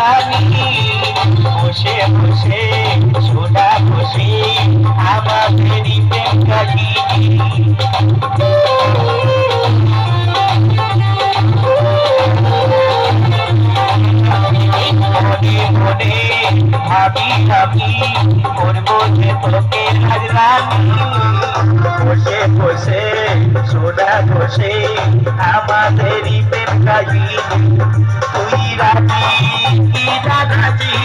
রানী বসে বসে সোনা বসে আমাদেরই প্রেম কাহিনী মনে মনে ভাবি ভাবি করবো যে তোকে রানী বসে বসে সোনা বসে আমাদেরই প্রেম কাহিনী তুই রাজি কি রাজি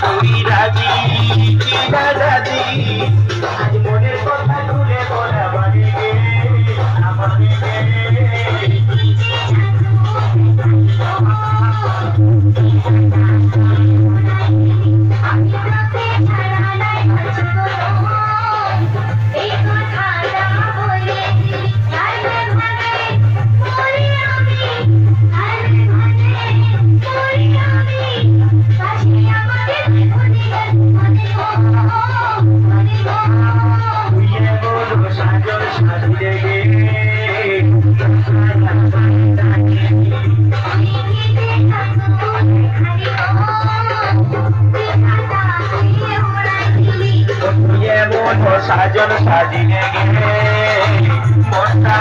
তুই রাজি কি রাজি আজ মনের কথা তুলে বলা বাড়ি সাজন সাজিয়ে গে মনটা